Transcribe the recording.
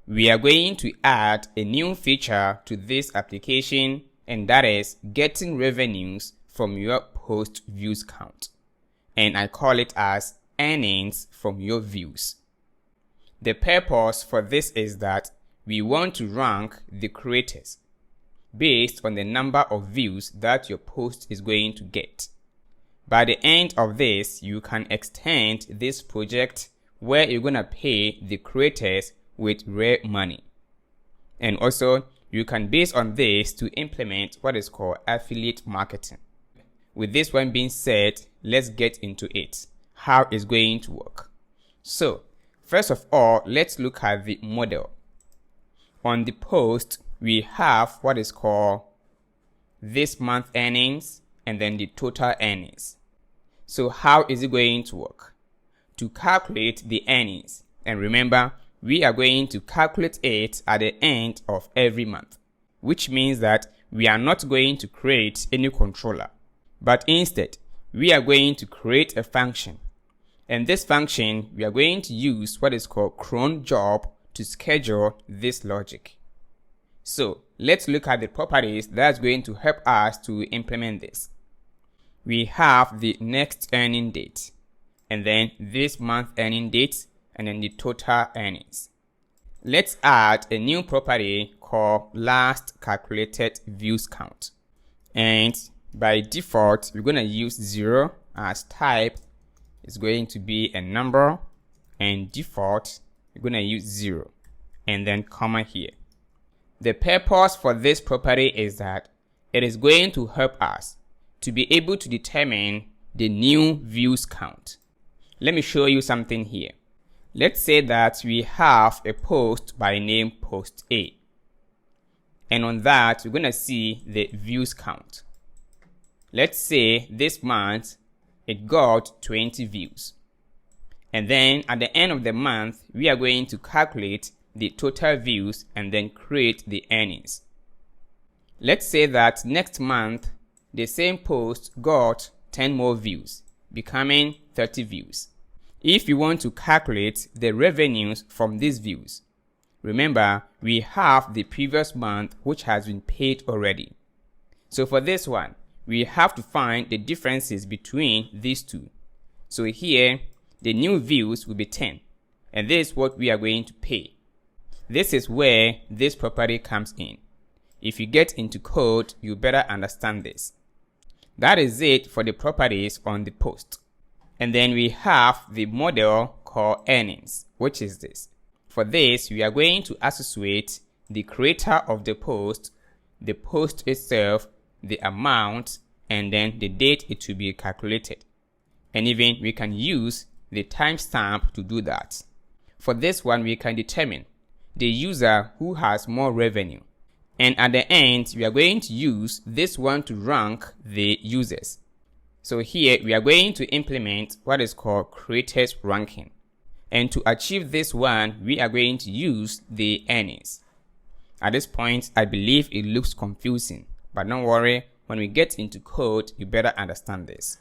we are going to add a new feature to this application, and that is getting revenues from your post views count. And I call it as earnings from your views. The purpose for this is that we want to rank the creators based on the number of views that your post is going to get. By the end of this, you can extend this project where you're going to pay the creators with real money. And also, you can base on this to implement what is called affiliate marketing. With this one being said, let's get into it. How it's going to work. So, first of all, let's look at the model. On the post, we have what is called this month earnings and then the total earnings. So how is it going to work? To calculate the earnings, and remember, we are going to calculate it at the end of every month, which means that we are not going to create any controller, but instead, we are going to create a function. And this function, we are going to use what is called cron job to schedule this logic. So let's look at the properties that's going to help us to implement this. We have the next earning date, and then this month earning date, and then the total earnings. Let's add a new property called last calculated views count. And by default, we're going to use 0 as type. It's going to be a number, and default, we're going to use 0 and then comma here. The purpose for this property is that it is going to help us to be able to determine the new views count. Let me show you something here. Let's say that we have a post by name post A. And on that, we're going to see the views count. Let's say this month, it got 20 views. And then at the end of the month, we are going to calculate the total views and then create the earnings. Let's say that next month, the same post got 10 more views, becoming 30 views. If you want to calculate the revenues from these views, remember, we have the previous month which has been paid already. So for this one, we have to find the differences between these two. So here, the new views will be 10, and this is what we are going to pay. This is where this property comes in. If you get into code, you better understand this. That is it for the properties on the post. And then we have the model called earnings, which is this. For this, we are going to associate the creator of the post itself, the amount, and then the date it will be calculated. And even we can use the timestamp to do that. For this one, we can determine the user who has more revenue. And at the end, we are going to use this one to rank the users. So here, we are going to implement what is called creators ranking. And to achieve this one, we are going to use the earnings. At this point, I believe it looks confusing, but don't worry. When we get into code, you better understand this.